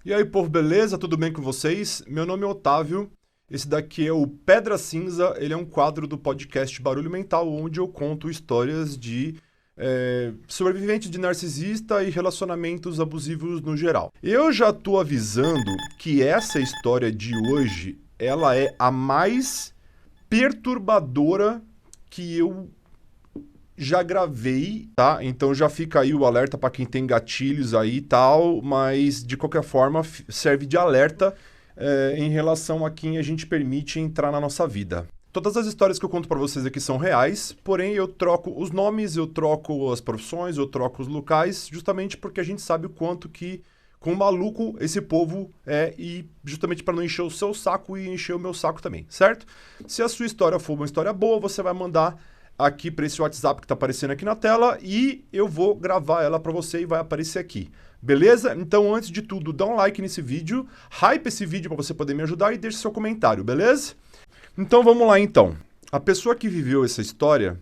E aí, povo, beleza? Tudo bem com vocês? Meu nome é Otávio. Esse daqui é o Pedra Cinza. Ele é um quadro do podcast Barulho Mental, onde eu conto histórias de sobreviventes de narcisista e relacionamentos abusivos no geral. Eu já tô avisando que essa história de hoje, ela é a mais perturbadora que eu já gravei, tá? Então já fica aí o alerta para quem tem gatilhos aí e tal, mas de qualquer forma serve de alerta em relação a quem a gente permite entrar na nossa vida. Todas as histórias que eu conto para vocês aqui são reais, porém eu troco os nomes, eu troco as profissões, eu troco os locais, justamente porque a gente sabe o quanto que com maluco esse povo é, e justamente para não encher o seu saco e encher o meu saco também, certo? Se a sua história for uma história boa, você vai mandar aqui para esse WhatsApp que está aparecendo aqui na tela e eu vou gravar ela para você e vai aparecer aqui. Beleza? Então, antes de tudo, dá um like nesse vídeo, hype esse vídeo para você poder me ajudar e deixe seu comentário, beleza? Então, vamos lá então. A pessoa que viveu essa história,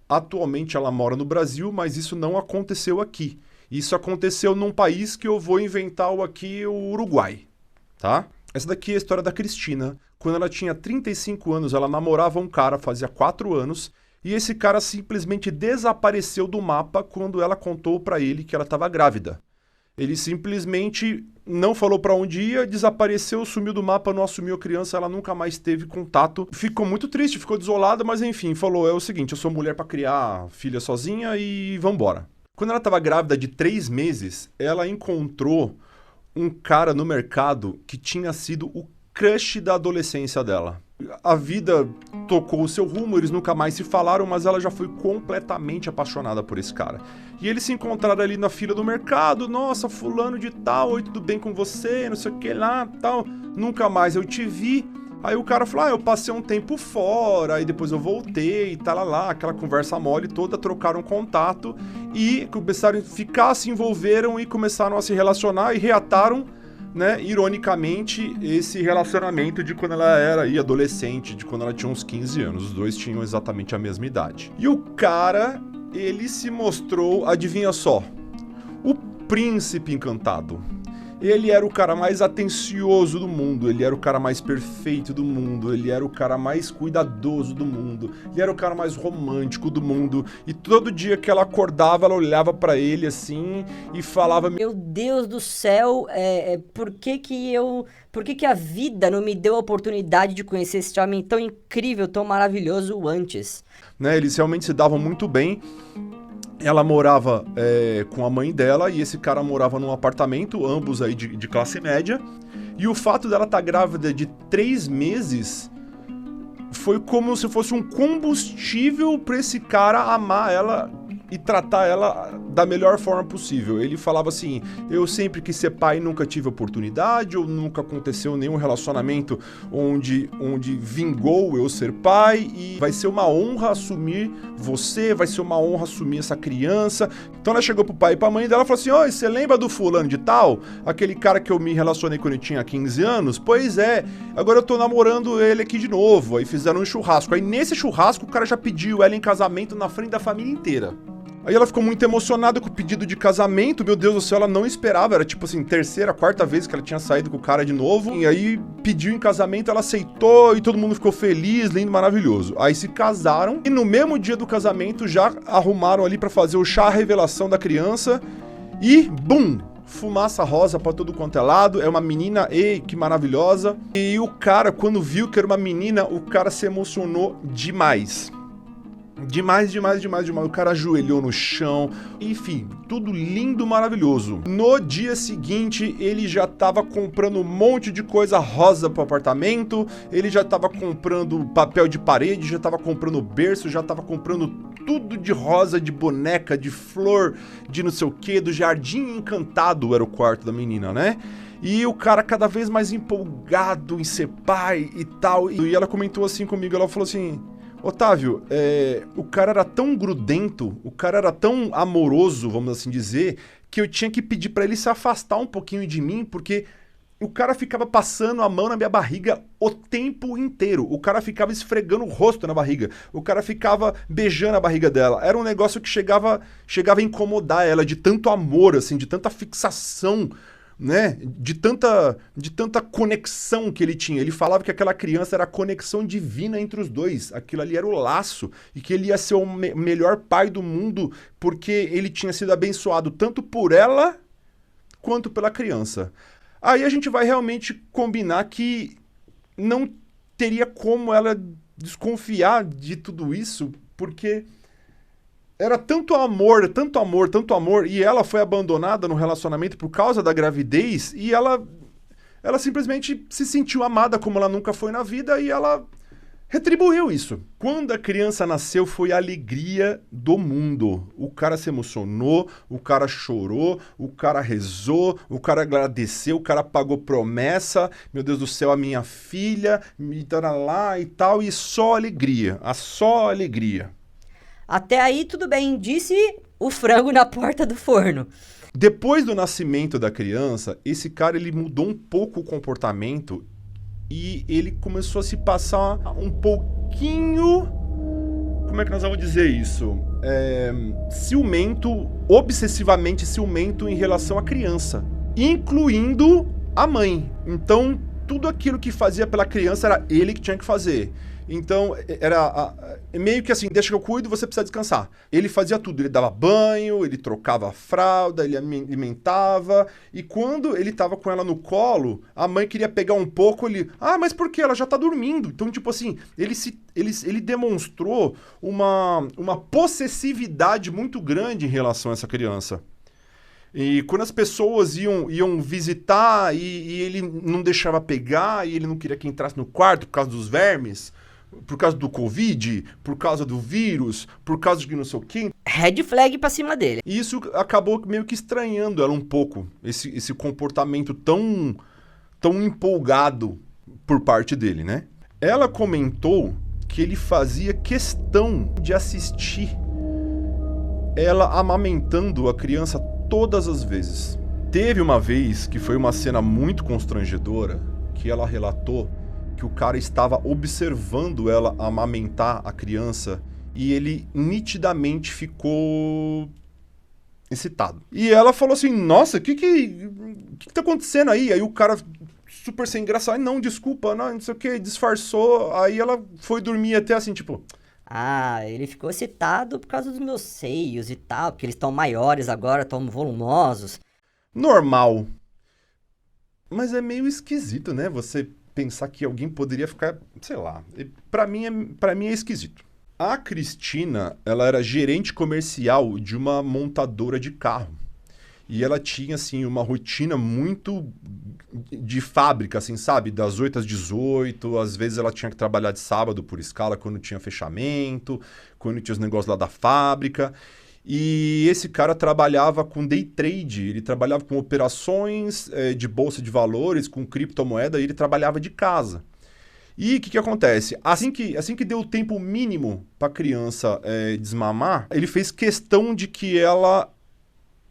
atualmente ela mora no Brasil, mas isso não aconteceu aqui. Isso aconteceu num país que eu vou inventar aqui, o Uruguai, tá? Essa daqui é a história da Cristina. Quando ela tinha 35 anos, ela namorava um cara, fazia 4 anos, e esse cara simplesmente desapareceu do mapa quando ela contou pra ele que ela estava grávida. Ele simplesmente não falou pra onde ia, desapareceu, sumiu do mapa, não assumiu a criança, ela nunca mais teve contato. Ficou muito triste, ficou desolada, mas enfim, falou, é o seguinte, eu sou mulher pra criar filha sozinha e vambora. Quando ela estava grávida de 3 meses, ela encontrou um cara no mercado que tinha sido o crush da adolescência dela. A vida tocou o seu rumo, eles nunca mais se falaram, mas ela já foi completamente apaixonada por esse cara. E eles se encontraram ali na fila do mercado, nossa, fulano de tal, oi, tudo bem com você, não sei o que lá, tal, nunca mais eu te vi. Aí o cara falou, eu passei um tempo fora, aí depois eu voltei, tal, lá, aquela conversa mole toda, trocaram contato e começaram a ficar, se envolveram e começaram a se relacionar e reataram, né, ironicamente, esse relacionamento de quando ela era aí adolescente, de quando ela tinha uns 15 anos. Os dois tinham exatamente a mesma idade. E o cara, ele se mostrou, adivinha só, o príncipe encantado. Ele era o cara mais atencioso do mundo, ele era o cara mais perfeito do mundo, ele era o cara mais cuidadoso do mundo, ele era o cara mais romântico do mundo. E todo dia que ela acordava, ela olhava pra ele assim e falava: Meu Deus do céu, por que a vida não me deu a oportunidade de conhecer esse homem tão incrível, tão maravilhoso antes? né, eles realmente se davam muito bem. Ela morava com a mãe dela e esse cara morava num apartamento, ambos aí de classe média. E o fato dela estar grávida de 3 meses foi como se fosse um combustível para esse cara amar ela e tratar ela da melhor forma possível. Ele falava assim, eu sempre quis ser pai e nunca tive oportunidade, ou nunca aconteceu nenhum relacionamento onde vingou eu ser pai, e vai ser uma honra assumir você, vai ser uma honra assumir essa criança. Então ela chegou pro pai e pra mãe dela e falou assim, oi, você lembra do fulano de tal? Aquele cara que eu me relacionei quando eu tinha 15 anos? Pois é, agora eu tô namorando ele aqui de novo. Aí fizeram um churrasco. Aí nesse churrasco o cara já pediu ela em casamento na frente da família inteira. Aí ela ficou muito emocionada com o pedido de casamento, meu Deus do céu, ela não esperava, era tipo assim, terceira, quarta vez que ela tinha saído com o cara de novo, e aí pediu em casamento, ela aceitou e todo mundo ficou feliz, lindo, maravilhoso. Aí se casaram e no mesmo dia do casamento já arrumaram ali pra fazer o chá revelação da criança e bum! Fumaça rosa pra todo quanto é lado, é uma menina, ei, que maravilhosa. E o cara, quando viu que era uma menina, o cara se emocionou demais. Demais. O cara ajoelhou no chão, enfim, tudo lindo, maravilhoso. No dia seguinte, ele já tava comprando um monte de coisa rosa pro apartamento, ele já tava comprando papel de parede, já tava comprando berço, já tava comprando tudo de rosa, de boneca, de flor, de não sei o que, do jardim encantado era o quarto da menina, né? E o cara cada vez mais empolgado em ser pai e tal. E ela comentou assim comigo, ela falou assim... Otávio, o cara era tão grudento, o cara era tão amoroso, vamos assim dizer, que eu tinha que pedir pra ele se afastar um pouquinho de mim, porque o cara ficava passando a mão na minha barriga o tempo inteiro. O cara ficava esfregando o rosto na barriga. O cara ficava beijando a barriga dela. Era um negócio que chegava a incomodar ela de tanto amor, assim, de tanta fixação né? De tanta conexão que ele tinha. Ele falava que aquela criança era a conexão divina entre os dois. Aquilo ali era o laço. E que ele ia ser o melhor pai do mundo porque ele tinha sido abençoado tanto por ela quanto pela criança. Aí a gente vai realmente combinar que não teria como ela desconfiar de tudo isso, porque era tanto amor, tanto amor, tanto amor, e ela foi abandonada no relacionamento por causa da gravidez, e ela simplesmente se sentiu amada como ela nunca foi na vida, e ela retribuiu isso. Quando a criança nasceu, foi a alegria do mundo. O cara se emocionou, o cara chorou, o cara rezou, o cara agradeceu, o cara pagou promessa. Meu Deus do céu, a minha filha, me dará lá e tal, e só alegria, só alegria. Até aí tudo bem, disse o frango na porta do forno. Depois do nascimento da criança, esse cara ele mudou um pouco o comportamento e ele começou a se passar um pouquinho... Como é que nós vamos dizer isso? Ciumento, obsessivamente ciumento em relação à criança, incluindo a mãe. Então, tudo aquilo que fazia pela criança era ele que tinha que fazer. Então, era meio que assim, deixa que eu cuido, você precisa descansar. Ele fazia tudo, ele dava banho, ele trocava a fralda, ele alimentava. E quando ele tava com ela no colo, a mãe queria pegar um pouco, mas por quê? Ela já tá dormindo. Então, tipo assim, ele demonstrou uma possessividade muito grande em relação a essa criança. E quando as pessoas iam visitar e ele não deixava pegar, e ele não queria que entrasse no quarto por causa dos vermes, por causa do Covid, por causa do vírus, por causa de não sei o quê. Red flag pra cima dele. E isso acabou meio que estranhando ela um pouco, esse comportamento tão empolgado por parte dele, né? Ela comentou que ele fazia questão de assistir ela amamentando a criança todas as vezes. Teve uma vez que foi uma cena muito constrangedora, que ela relatou que o cara estava observando ela amamentar a criança e ele nitidamente ficou excitado. E ela falou assim, nossa, o que tá acontecendo aí? Aí o cara super sem graça, não, desculpa, não sei o que, disfarçou. Aí ela foi dormir até assim, tipo... ele ficou excitado por causa dos meus seios e tal, porque eles estão maiores agora, estão volumosos. Normal. Mas é meio esquisito, né? Você pensar que alguém poderia ficar, sei lá. Pra mim é esquisito. A Cristina, ela era gerente comercial de uma montadora de carro. E ela tinha, assim, uma rotina muito de fábrica, assim, sabe? Das 8 às 18, às vezes ela tinha que trabalhar de sábado por escala quando tinha fechamento, quando tinha os negócios lá da fábrica. E esse cara trabalhava com day trade, ele trabalhava com operações de bolsa de valores, com criptomoeda, e ele trabalhava de casa. E o que acontece? Assim que deu o tempo mínimo para a criança desmamar, ele fez questão de que ela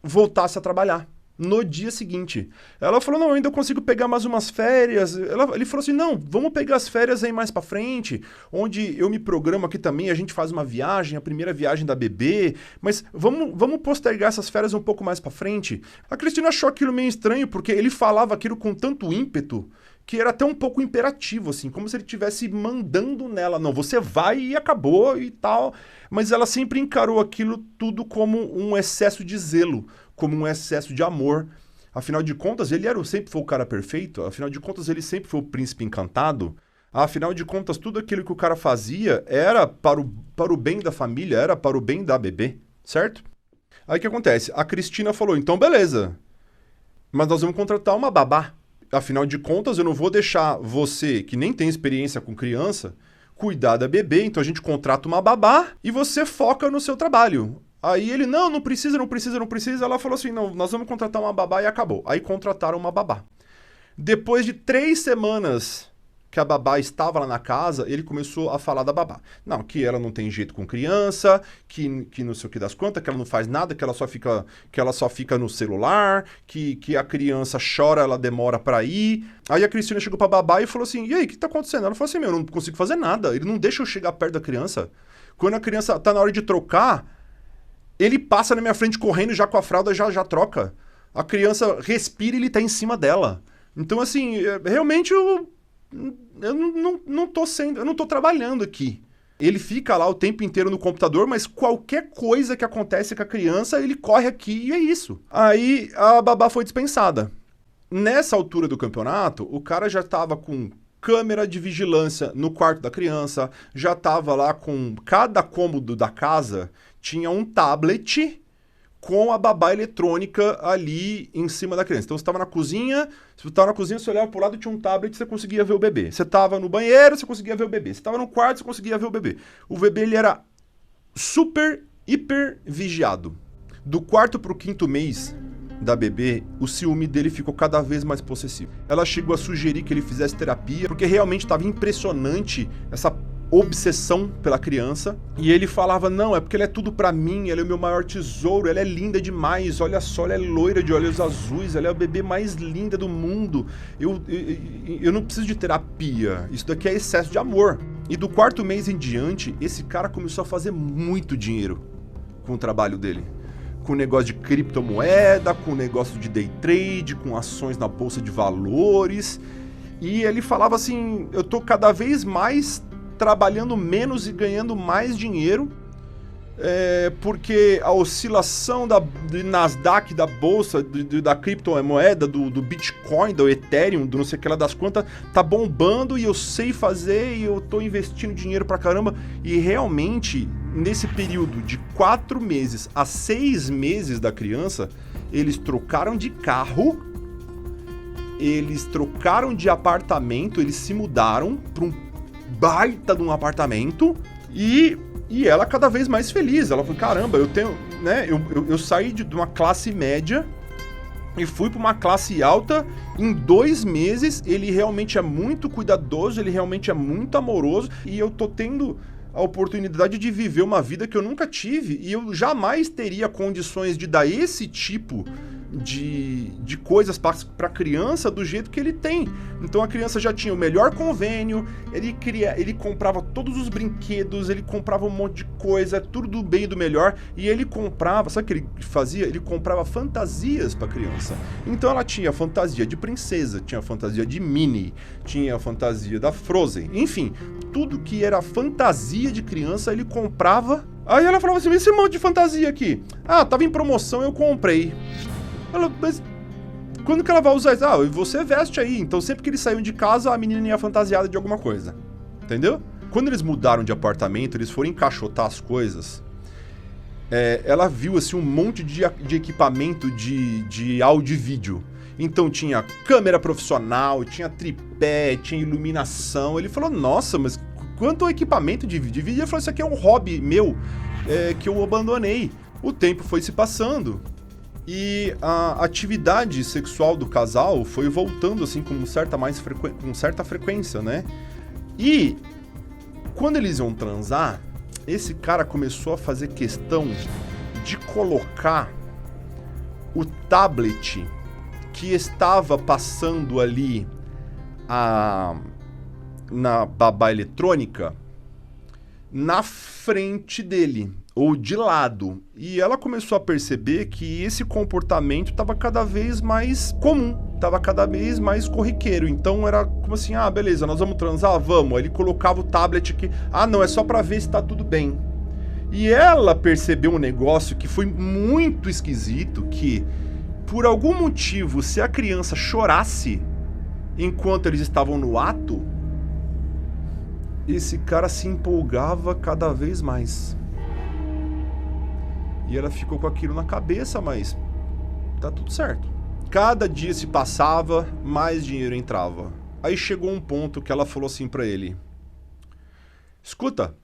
voltasse a trabalhar no dia seguinte. Ela falou, não, eu ainda consigo pegar mais umas férias. Ele falou assim, não, vamos pegar as férias aí mais pra frente, onde eu me programo aqui também, a gente faz uma viagem, a primeira viagem da bebê, mas vamos postergar essas férias um pouco mais pra frente. A Cristina achou aquilo meio estranho, porque ele falava aquilo com tanto ímpeto, que era até um pouco imperativo, assim, como se ele estivesse mandando nela. Não, você vai e acabou e tal. Mas ela sempre encarou aquilo tudo como um excesso de zelo, como um excesso de amor. Afinal de contas, ele sempre foi o cara perfeito. Afinal de contas, ele sempre foi o príncipe encantado. Afinal de contas, tudo aquilo que o cara fazia era para o bem da família, era para o bem da bebê, certo? Aí o que acontece? A Cristina falou, então beleza, mas nós vamos contratar uma babá. Afinal de contas, eu não vou deixar você, que nem tem experiência com criança, cuidar da bebê, então a gente contrata uma babá e você foca no seu trabalho. Aí ele, não precisa. Ela falou assim, não, nós vamos contratar uma babá e acabou. Aí contrataram uma babá. Depois de 3 semanas que a babá estava lá na casa, ele começou a falar da babá. Não, que ela não tem jeito com criança, que não sei o que das quantas, que ela não faz nada, que ela só fica no celular, que a criança chora, ela demora pra ir. Aí a Cristina chegou pra babá e falou assim, e aí, o que tá acontecendo? Ela falou assim, eu não consigo fazer nada, ele não deixa eu chegar perto da criança. Quando a criança tá na hora de trocar, ele passa na minha frente correndo já com a fralda, já troca. A criança respira e ele tá em cima dela. Então, assim, realmente eu não tô trabalhando aqui. Ele fica lá o tempo inteiro no computador, mas qualquer coisa que acontece com a criança, ele corre aqui e é isso. Aí a babá foi dispensada. Nessa altura do campeonato, o cara já tava com câmera de vigilância no quarto da criança, já tava lá com cada cômodo da casa, tinha um tablet com a babá eletrônica ali em cima da criança. Então você estava na cozinha, você olhava pro lado, tinha um tablet, você conseguia ver o bebê. Você estava no banheiro, você conseguia ver o bebê. Você estava no quarto, você conseguia ver o bebê. O bebê, ele era super, hiper vigiado. Do quarto pro quinto mês da bebê, o ciúme dele ficou cada vez mais possessivo. Ela chegou a sugerir que ele fizesse terapia, porque realmente estava impressionante essa obsessão pela criança, e ele falava, não, é porque ela é tudo pra mim, ela é o meu maior tesouro, ela é linda demais, olha só, ela é loira de olhos azuis, ela é a bebê mais linda do mundo, eu não preciso de terapia, isso daqui é excesso de amor. E do quarto mês em diante, esse cara começou a fazer muito dinheiro com o trabalho dele. Com negócio de criptomoeda, com negócio de day trade, com ações na bolsa de valores, e ele falava assim, eu tô cada vez mais trabalhando menos e ganhando mais dinheiro, porque a oscilação do Nasdaq, da bolsa, da criptomoeda, do Bitcoin, do Ethereum, do não sei o que lá das quantas, tá bombando e eu sei fazer e eu tô investindo dinheiro pra caramba. E realmente, nesse período de 4 meses a 6 meses da criança, eles trocaram de carro, eles trocaram de apartamento, eles se mudaram pra um baita de um apartamento e ela cada vez mais feliz. Ela falou, caramba, eu tenho, né, eu saí de uma classe média e fui para uma classe alta em 2 meses. Ele realmente é muito cuidadoso, ele realmente é muito amoroso e eu tô tendo a oportunidade de viver uma vida que eu nunca tive e eu jamais teria condições de dar esse tipo de coisas para criança do jeito que ele tem. Então a criança já tinha o melhor convênio, ele comprava todos os brinquedos, ele comprava um monte de coisa, tudo do bem e do melhor, e ele comprava, sabe o que ele fazia? Ele comprava fantasias para criança. Então ela tinha fantasia de princesa, tinha fantasia de Minnie, tinha fantasia da Frozen, enfim, tudo que era fantasia de criança ele comprava. Aí ela falava assim, esse monte de fantasia aqui, tava em promoção, eu comprei. Ela, mas quando que ela vai usar isso? Você veste aí. Então sempre que eles saíam de casa, a menina ia fantasiada de alguma coisa. Entendeu? Quando eles mudaram de apartamento, eles foram encaixotar as coisas, ela viu assim um monte de equipamento de áudio e vídeo. Então tinha câmera profissional, tinha tripé, tinha iluminação. Ele falou, nossa, mas quanto equipamento de vídeo? Ele falou, isso aqui é um hobby meu que eu abandonei. O tempo foi se passando. E a atividade sexual do casal foi voltando assim com certa frequência, né? E quando eles iam transar, esse cara começou a fazer questão de colocar o tablet que estava passando ali na babá eletrônica na frente dele, ou de lado. E ela começou a perceber que esse comportamento estava cada vez mais comum, estava cada vez mais corriqueiro. Então era como assim, beleza, nós vamos transar? Vamos. Aí ele colocava o tablet aqui, não, é só para ver se tá tudo bem. E ela percebeu um negócio que foi muito esquisito, que por algum motivo, se a criança chorasse enquanto eles estavam no ato, esse cara se empolgava cada vez mais. E ela ficou com aquilo na cabeça, mas tá tudo certo. Cada dia se passava, mais dinheiro entrava. Aí chegou um ponto que ela falou assim pra ele, escuta,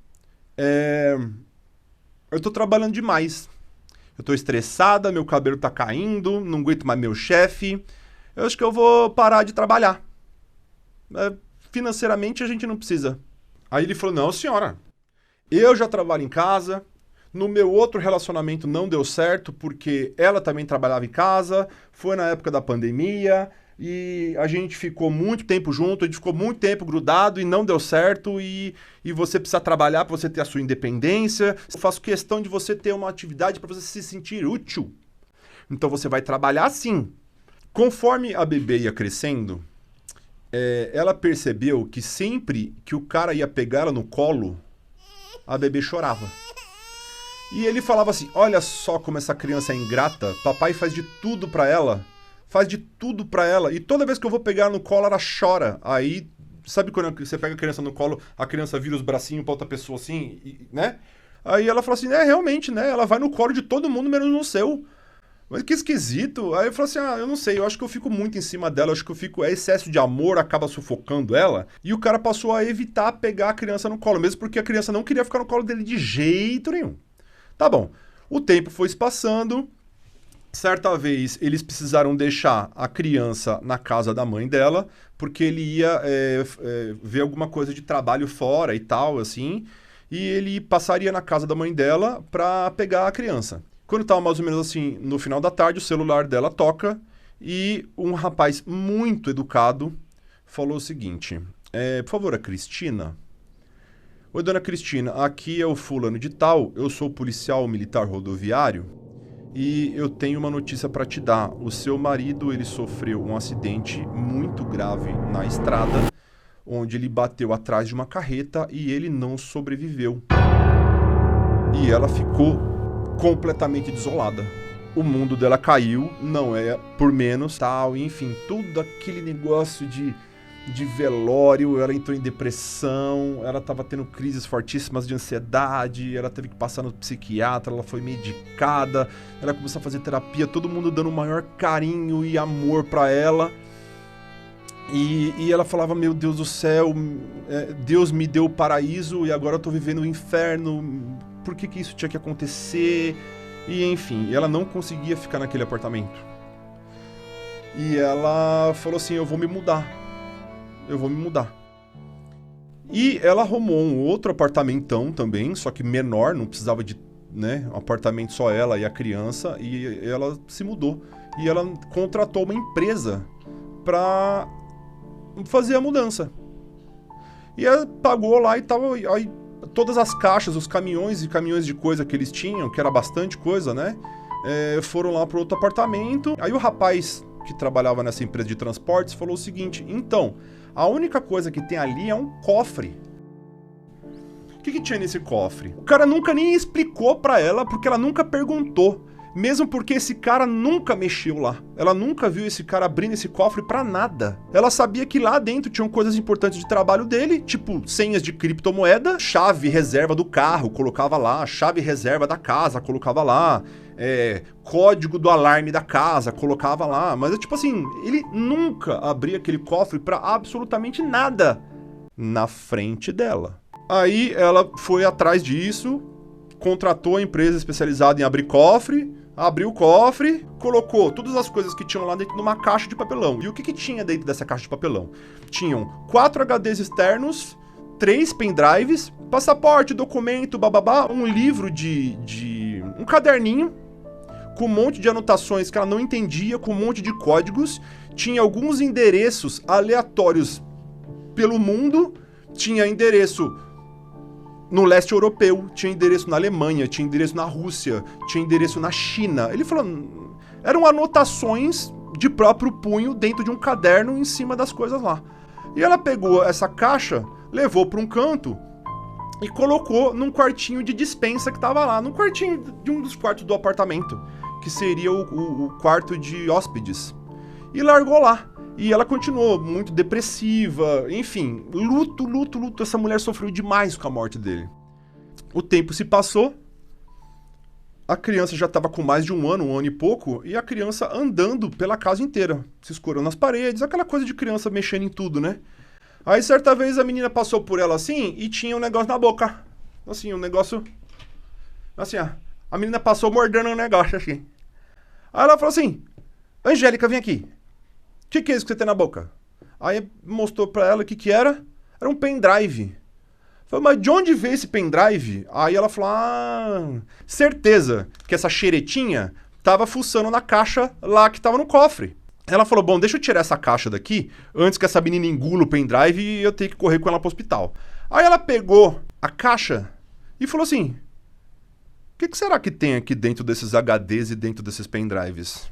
eu tô trabalhando demais. Eu tô estressada, meu cabelo tá caindo, não aguento mais meu chefe. Eu acho que eu vou parar de trabalhar. Financeiramente a gente não precisa. Aí ele falou, não senhora, eu já trabalho em casa, no meu outro relacionamento não deu certo porque ela também trabalhava em casa, foi na época da pandemia e a gente ficou muito tempo junto, a gente ficou muito tempo grudado e não deu certo e você precisa trabalhar para você ter a sua independência. Eu faço questão de você ter uma atividade para você se sentir útil. Então você vai trabalhar sim. Conforme a bebê ia crescendo, ela percebeu que sempre que o cara ia pegar ela no colo, a bebê chorava. E ele falava assim, olha só como essa criança é ingrata, papai faz de tudo pra ela, e toda vez que eu vou pegar ela no colo, ela chora. Aí, sabe quando você pega a criança no colo, a criança vira os bracinhos pra outra pessoa assim, né? Aí ela falou assim, realmente, né? Ela vai no colo de todo mundo, menos no seu. Mas que esquisito. Aí eu falei assim, eu não sei, eu acho que eu fico muito em cima dela, eu acho que excesso de amor acaba sufocando ela. E o cara passou a evitar pegar a criança no colo, mesmo porque a criança não queria ficar no colo dele de jeito nenhum. Tá bom, o tempo foi se passando, certa vez eles precisaram deixar a criança na casa da mãe dela, porque ele ia ver alguma coisa de trabalho fora e tal, assim, e ele passaria na casa da mãe dela pra pegar a criança. Quando tava mais ou menos assim, no final da tarde, o celular dela toca e um rapaz muito educado falou o seguinte, por favor, a Cristina... Oi, dona Cristina, aqui é o fulano de tal, eu sou policial militar rodoviário e eu tenho uma notícia para te dar. O seu marido, ele sofreu um acidente muito grave na estrada, onde ele bateu atrás de uma carreta e ele não sobreviveu. E ela ficou completamente desolada. O mundo dela caiu, não é por menos, tal, enfim, tudo aquele negócio de velório, ela entrou em depressão, ela estava tendo crises fortíssimas de ansiedade, ela teve que passar no psiquiatra, ela foi medicada, ela começou a fazer terapia, todo mundo dando o maior carinho e amor para ela. E ela falava, meu Deus do céu, Deus me deu o paraíso e agora eu tô vivendo o inferno, por que isso tinha que acontecer? E enfim, ela não conseguia ficar naquele apartamento. E ela falou assim, eu vou me mudar. E ela arrumou um outro apartamentão também, só que menor, não precisava de, né, um apartamento só ela e a criança, e ela se mudou. E ela contratou uma empresa pra fazer a mudança. E ela pagou lá e tava... Aí, todas as caixas, os caminhões e caminhões de coisa que eles tinham, que era bastante coisa, né, foram lá pro outro apartamento. Aí o rapaz que trabalhava nessa empresa de transportes falou o seguinte, então... A única coisa que tem ali é um cofre. O que tinha nesse cofre? O cara nunca nem explicou pra ela, porque ela nunca perguntou. Mesmo porque esse cara nunca mexeu lá. Ela nunca viu esse cara abrindo esse cofre pra nada. Ela sabia que lá dentro tinham coisas importantes de trabalho dele, tipo senhas de criptomoeda, chave reserva do carro, colocava lá, chave reserva da casa, colocava lá, código do alarme da casa, colocava lá. Mas é tipo assim, ele nunca abria aquele cofre pra absolutamente nada na frente dela. Aí ela foi atrás disso, contratou a empresa especializada em abrir cofre, abriu o cofre, colocou todas as coisas que tinham lá dentro de uma caixa de papelão. E o que tinha dentro dessa caixa de papelão? Tinham 4 HDs externos, 3 pendrives, passaporte, documento, bababá, um livro um caderninho, com um monte de anotações que ela não entendia, com um monte de códigos, tinha alguns endereços aleatórios pelo mundo, tinha endereço no leste europeu, tinha endereço na Alemanha, tinha endereço na Rússia, tinha endereço na China. Ele falou, eram anotações de próprio punho dentro de um caderno em cima das coisas lá. E ela pegou essa caixa, levou para um canto e colocou num quartinho de dispensa que tava lá, num quartinho de um dos quartos do apartamento, que seria o quarto de hóspedes. E largou lá. E ela continuou muito depressiva, enfim, luto. Essa mulher sofreu demais com a morte dele. O tempo se passou, a criança já estava com mais de um ano e pouco, e a criança andando pela casa inteira, se escorando nas paredes, aquela coisa de criança mexendo em tudo, né? Aí certa vez a menina passou por ela assim e tinha um negócio na boca. Assim, um negócio... Assim, ó. A menina passou mordendo um negócio assim. Aí ela falou assim, Angélica, vem aqui. O que é isso que você tem na boca? Aí mostrou pra ela o que era. Era um pendrive. Falei, mas de onde veio esse pendrive? Aí ela falou, certeza que essa xeretinha tava fuçando na caixa lá que tava no cofre. Ela falou, bom, deixa eu tirar essa caixa daqui, antes que essa menina engula o pendrive e eu tenho que correr com ela pro hospital. Aí ela pegou a caixa e falou assim, que será que tem aqui dentro desses HDs e dentro desses pendrives?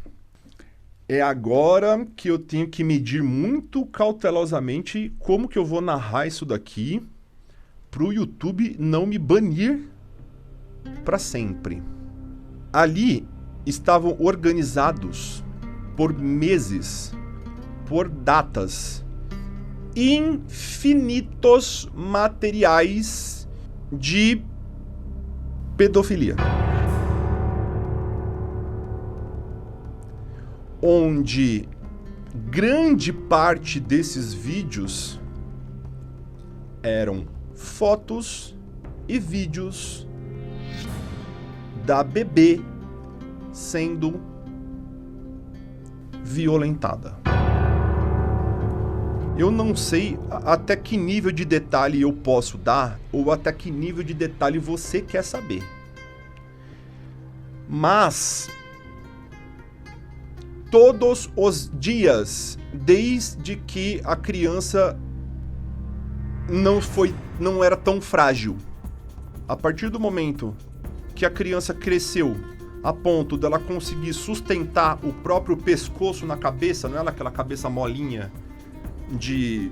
É agora que eu tenho que medir muito cautelosamente como que eu vou narrar isso daqui pro YouTube não me banir para sempre. Ali estavam organizados por meses, por datas, infinitos materiais de pedofilia. Onde grande parte desses vídeos eram fotos e vídeos da bebê sendo violentada. Eu não sei até que nível de detalhe eu posso dar ou até que nível de detalhe você quer saber. Mas todos os dias, desde que a criança não era tão frágil, a partir do momento que a criança cresceu a ponto dela conseguir sustentar o próprio pescoço na cabeça, não é aquela cabeça molinha de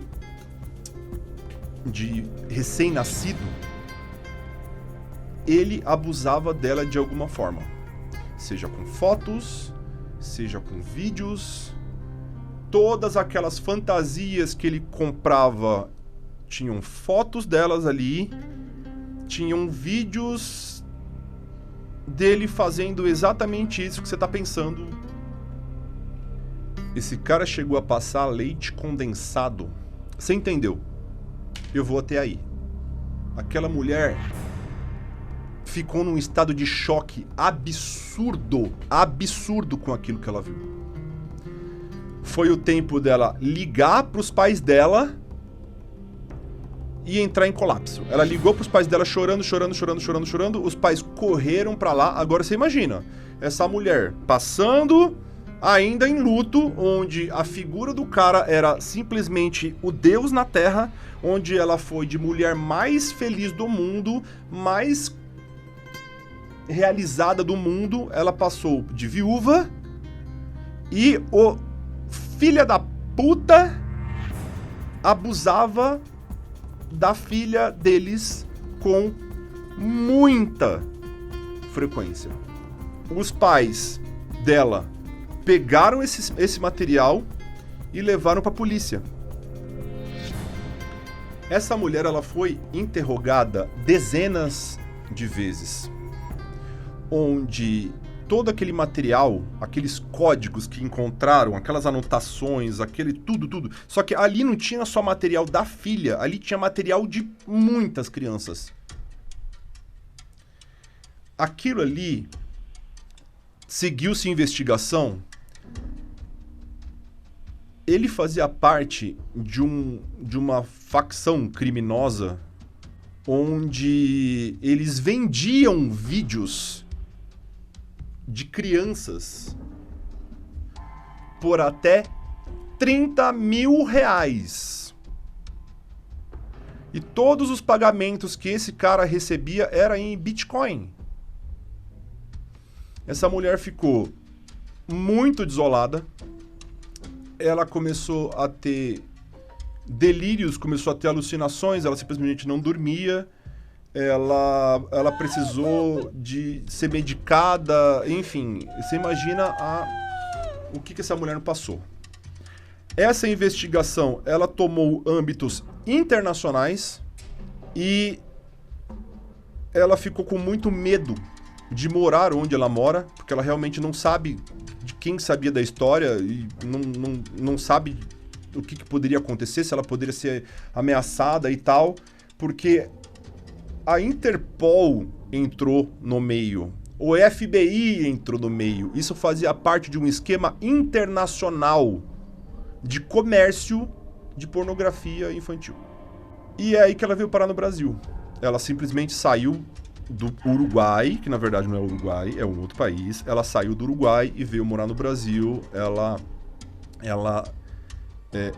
recém-nascido, ele abusava dela de alguma forma, seja com fotos, seja com vídeos. Todas aquelas fantasias que ele comprava tinham fotos delas ali, tinham vídeos dele fazendo exatamente isso que você tá pensando. Esse cara chegou a passar leite condensado. Você entendeu? Eu vou até aí. Aquela mulher ficou num estado de choque absurdo com aquilo que ela viu. Foi o tempo dela ligar pros pais dela e entrar em colapso. Ela ligou pros pais dela chorando. Os pais correram pra lá. Agora você imagina, essa mulher passando ainda em luto, onde a figura do cara era simplesmente o Deus na Terra, onde ela foi de mulher mais feliz do mundo, mais realizada do mundo, ela passou de viúva e o filho da puta abusava da filha deles com muita frequência. Os pais dela pegaram esse material e levaram para a polícia. Essa mulher, ela foi interrogada dezenas de vezes, onde todo aquele material, aqueles códigos que encontraram, aquelas anotações, aquele tudo. Só que ali não tinha só material da filha, ali tinha material de muitas crianças. Aquilo ali seguiu-se investigação. Ele fazia parte de uma facção criminosa onde eles vendiam vídeos de crianças por até R$30 mil. E todos os pagamentos que esse cara recebia era em Bitcoin. Essa mulher ficou muito desolada. Ela começou a ter delírios, começou a ter alucinações, ela simplesmente não dormia. Ela precisou de ser medicada, enfim, você imagina o que essa mulher não passou. Essa investigação, ela tomou âmbitos internacionais e ela ficou com muito medo de morar onde ela mora, porque ela realmente não sabe de quem sabia da história e não sabe o que poderia acontecer, se ela poderia ser ameaçada e tal, porque a Interpol entrou no meio, o FBI entrou no meio. Isso fazia parte de um esquema internacional de comércio de pornografia infantil. E é aí que ela veio parar no Brasil. Ela simplesmente saiu do Uruguai, que na verdade não é o Uruguai, é um outro país. Ela saiu do Uruguai e veio morar no Brasil. Ela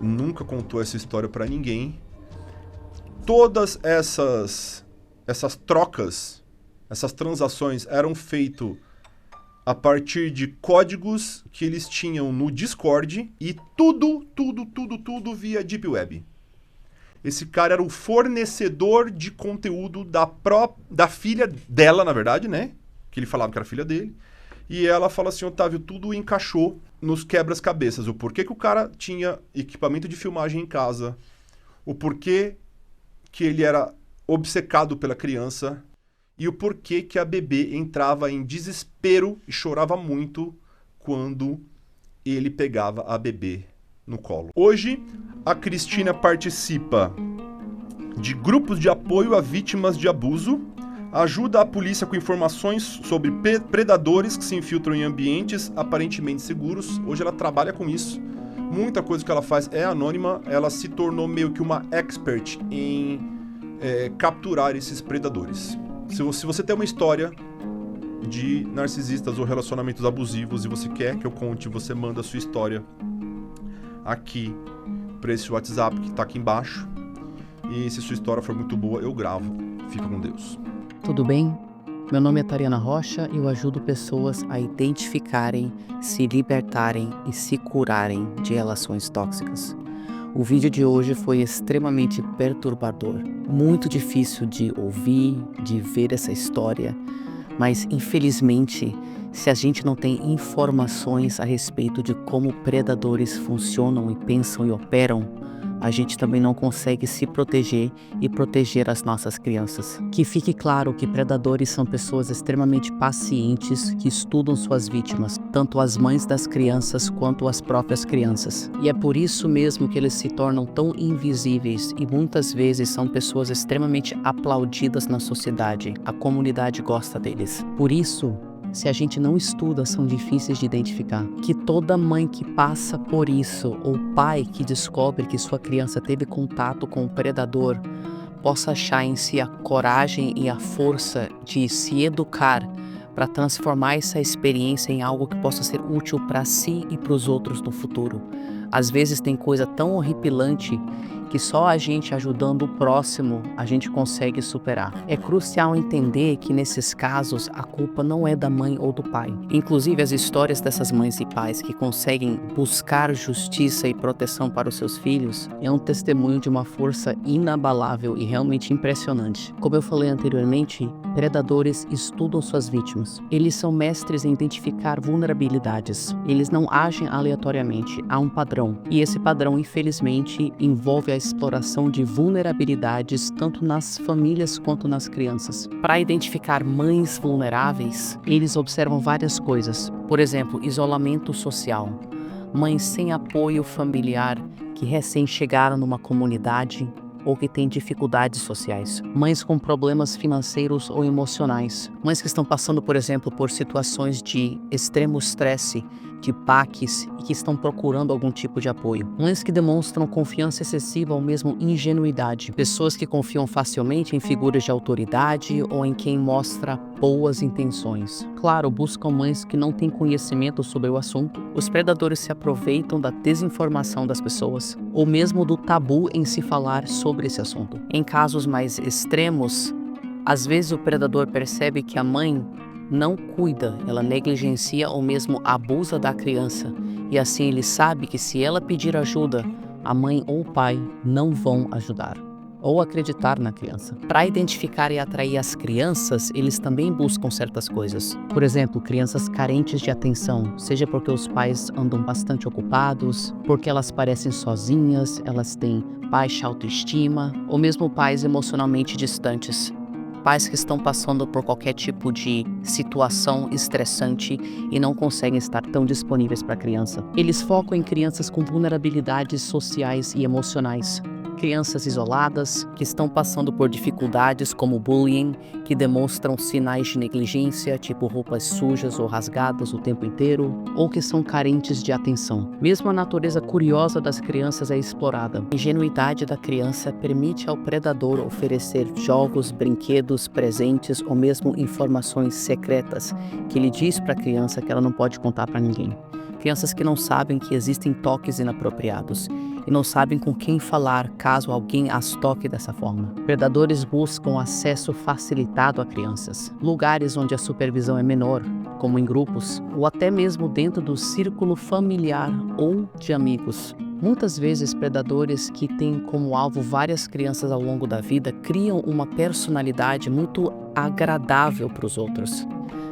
nunca contou essa história pra ninguém. Todas essas trocas essas transações eram feitas a partir de códigos que eles tinham no Discord e tudo via Deep Web. Esse cara era o fornecedor de conteúdo da filha dela, na verdade, né? Que ele falava que era filha dele. E ela fala assim, Otávio, tudo encaixou nos quebras-cabeças. O porquê que o cara tinha equipamento de filmagem em casa, o porquê que ele era obcecado pela criança e o porquê que a bebê entrava em desespero e chorava muito quando ele pegava a bebê no colo. Hoje, a Cristina participa de grupos de apoio a vítimas de abuso, ajuda a polícia com informações sobre predadores que se infiltram em ambientes aparentemente seguros. Hoje ela trabalha com isso. Muita coisa que ela faz é anônima. Ela se tornou meio que uma expert em capturar esses predadores. Se você tem uma história de narcisistas ou relacionamentos abusivos e você quer que eu conte, você manda a sua história aqui para esse WhatsApp que está aqui embaixo. E se sua história for muito boa, eu gravo. Fica com Deus. Tudo bem? Meu nome é Tariana Rocha e eu ajudo pessoas a identificarem, se libertarem e se curarem de relações tóxicas. O vídeo de hoje foi extremamente perturbador, muito difícil de ouvir, de ver essa história, mas infelizmente, se a gente não tem informações a respeito de como predadores funcionam e pensam e operam, a gente também não consegue se proteger e proteger as nossas crianças. Que fique claro que predadores são pessoas extremamente pacientes que estudam suas vítimas, tanto as mães das crianças quanto as próprias crianças. E é por isso mesmo que eles se tornam tão invisíveis e muitas vezes são pessoas extremamente aplaudidas na sociedade. A comunidade gosta deles. Por isso, se a gente não estuda, são difíceis de identificar. Que toda mãe que passa por isso, ou pai que descobre que sua criança teve contato com o predador, possa achar em si a coragem e a força de se educar para transformar essa experiência em algo que possa ser útil para si e para os outros no futuro. Às vezes tem coisa tão horripilante que só a gente ajudando o próximo a gente consegue superar. É crucial entender que nesses casos a culpa não é da mãe ou do pai. Inclusive as histórias dessas mães e pais que conseguem buscar justiça e proteção para os seus filhos é um testemunho de uma força inabalável e realmente impressionante. Como eu falei anteriormente, predadores estudam suas vítimas. Eles são mestres em identificar vulnerabilidades. Eles não agem aleatoriamente, há um padrão. E esse padrão, infelizmente, envolve a exploração de vulnerabilidades tanto nas famílias quanto nas crianças. Para identificar mães vulneráveis, eles observam várias coisas. Por exemplo, isolamento social. Mães sem apoio familiar que recém chegaram numa comunidade ou que têm dificuldades sociais. Mães com problemas financeiros ou emocionais. Mães que estão passando, por exemplo, por situações de extremo estresse, de baques e que estão procurando algum tipo de apoio. Mães que demonstram confiança excessiva ou mesmo ingenuidade. Pessoas que confiam facilmente em figuras de autoridade ou em quem mostra boas intenções. Claro, buscam mães que não têm conhecimento sobre o assunto. Os predadores se aproveitam da desinformação das pessoas ou mesmo do tabu em se falar sobre esse assunto. Em casos mais extremos, às vezes o predador percebe que a mãe não cuida, ela negligencia ou mesmo abusa da criança. E assim ele sabe que se ela pedir ajuda, a mãe ou o pai não vão ajudar ou acreditar na criança. Para identificar e atrair as crianças, eles também buscam certas coisas. Por exemplo, crianças carentes de atenção, seja porque os pais andam bastante ocupados, porque elas parecem sozinhas, elas têm baixa autoestima, ou mesmo pais emocionalmente distantes. Pais que estão passando por qualquer tipo de situação estressante e não conseguem estar tão disponíveis para a criança. Eles focam em crianças com vulnerabilidades sociais e emocionais. Crianças isoladas, que estão passando por dificuldades como bullying, que demonstram sinais de negligência, tipo roupas sujas ou rasgadas o tempo inteiro, ou que são carentes de atenção. Mesmo a natureza curiosa das crianças é explorada. A ingenuidade da criança permite ao predador oferecer jogos, brinquedos, presentes ou mesmo informações secretas que ele diz para a criança que ela não pode contar para ninguém. Crianças que não sabem que existem toques inapropriados e não sabem com quem falar caso alguém as toque dessa forma. Predadores buscam acesso facilitado a crianças, lugares onde a supervisão é menor, como em grupos, ou até mesmo dentro do círculo familiar ou de amigos. Muitas vezes, predadores que têm como alvo várias crianças ao longo da vida criam uma personalidade muito agradável para os outros,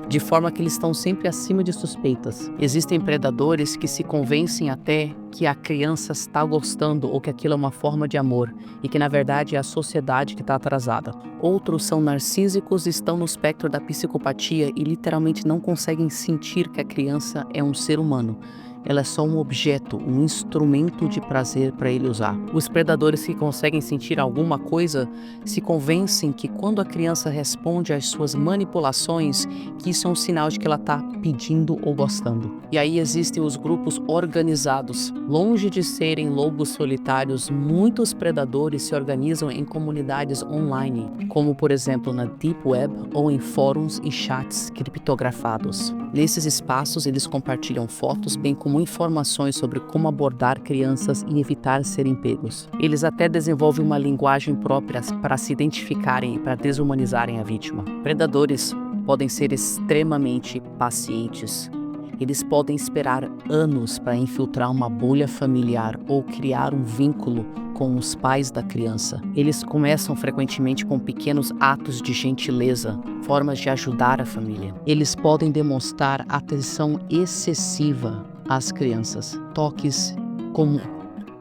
de forma que eles estão sempre acima de suspeitas. Existem predadores que se convencem até que a criança está gostando ou que aquilo é uma forma de amor e que na verdade é a sociedade que está atrasada. Outros são narcísicos e estão no espectro da psicopatia e literalmente não conseguem sentir que a criança é um ser humano. Ela é só um objeto, um instrumento de prazer para ele usar. Os predadores que conseguem sentir alguma coisa se convencem que quando a criança responde às suas manipulações, que isso é um sinal de que ela está pedindo ou gostando. E aí existem os grupos organizados. Longe de serem lobos solitários, muitos predadores se organizam em comunidades online, como por exemplo na Deep Web ou em fóruns e chats criptografados. Nesses espaços eles compartilham fotos, bem como informações sobre como abordar crianças e evitar serem pegos. Eles até desenvolvem uma linguagem própria para se identificarem e para desumanizarem a vítima. Predadores podem ser extremamente pacientes. Eles podem esperar anos para infiltrar uma bolha familiar ou criar um vínculo com os pais da criança. Eles começam frequentemente com pequenos atos de gentileza, formas de ajudar a família. Eles podem demonstrar atenção excessiva às crianças.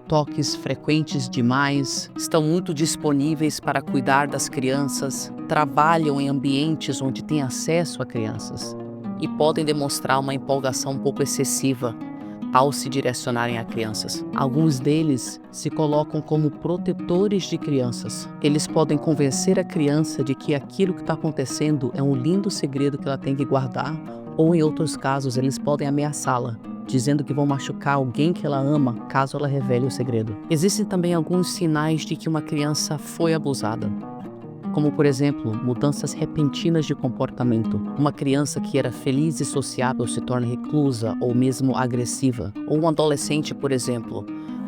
Toques frequentes demais, estão muito disponíveis para cuidar das crianças, trabalham em ambientes onde têm acesso a crianças e podem demonstrar uma empolgação um pouco excessiva ao se direcionarem a crianças. Alguns deles se colocam como protetores de crianças. Eles podem convencer a criança de que aquilo que está acontecendo é um lindo segredo que ela tem que guardar, ou em outros casos eles podem ameaçá-la, dizendo que vão machucar alguém que ela ama caso ela revele o segredo. Existem também alguns sinais de que uma criança foi abusada, como por exemplo, mudanças repentinas de comportamento. Uma criança que era feliz e sociável se torna reclusa ou mesmo agressiva. Ou um adolescente, por exemplo,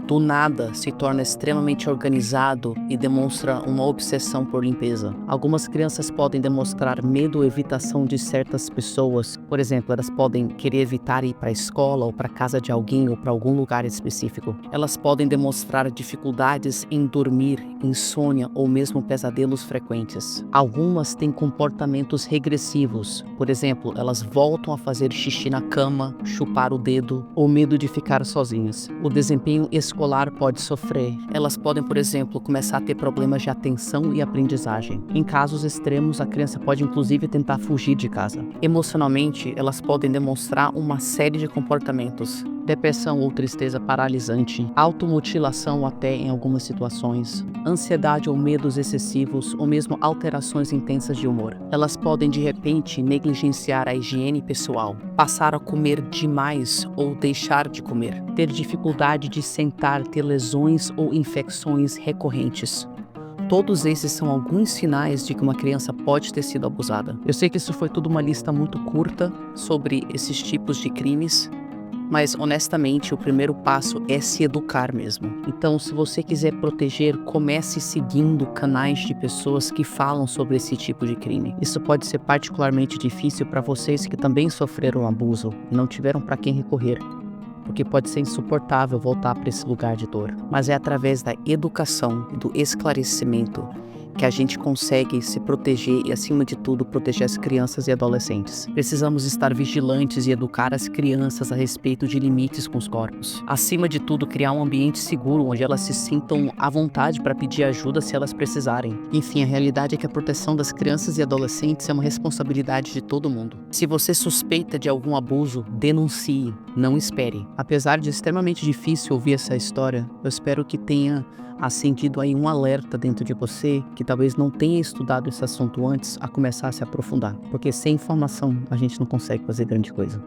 do nada se torna extremamente organizado e demonstra uma obsessão por limpeza. Algumas crianças podem demonstrar medo ou evitação de certas pessoas. Por exemplo, elas podem querer evitar ir para a escola ou para a casa de alguém ou para algum lugar específico. Elas podem demonstrar dificuldades em dormir, insônia ou mesmo pesadelos frequentes. Algumas têm comportamentos regressivos. Por exemplo, elas voltam a fazer xixi na cama, chupar o dedo ou medo de ficar sozinhas. O desempenho escolar pode sofrer. Elas podem, por exemplo, começar a ter problemas de atenção e aprendizagem. Em casos extremos, a criança pode inclusive tentar fugir de casa. Emocionalmente, elas podem demonstrar uma série de comportamentos: depressão ou tristeza paralisante, automutilação até em algumas situações, ansiedade ou medos excessivos ou mesmo alterações intensas de humor. Elas podem de repente negligenciar a higiene pessoal, passar a comer demais ou deixar de comer, ter dificuldade de sentar, ter lesões ou infecções recorrentes. Todos esses são alguns sinais de que uma criança pode ter sido abusada. Eu sei que isso foi tudo uma lista muito curta sobre esses tipos de crimes, mas honestamente o primeiro passo é se educar mesmo. Então, se você quiser proteger, comece seguindo canais de pessoas que falam sobre esse tipo de crime. Isso pode ser particularmente difícil para vocês que também sofreram abuso e não tiveram para quem recorrer, porque pode ser insuportável voltar para esse lugar de dor. Mas é através da educação e do esclarecimento que a gente consegue se proteger e, acima de tudo, proteger as crianças e adolescentes. Precisamos estar vigilantes e educar as crianças a respeito de limites com os corpos. Acima de tudo, criar um ambiente seguro onde elas se sintam à vontade para pedir ajuda se elas precisarem. Enfim, a realidade é que a proteção das crianças e adolescentes é uma responsabilidade de todo mundo. Se você suspeita de algum abuso, denuncie, não espere. Apesar de extremamente difícil ouvir essa história, eu espero que tenha acendido aí um alerta dentro de você que talvez não tenha estudado esse assunto antes a começar a se aprofundar, porque sem informação a gente não consegue fazer grande coisa.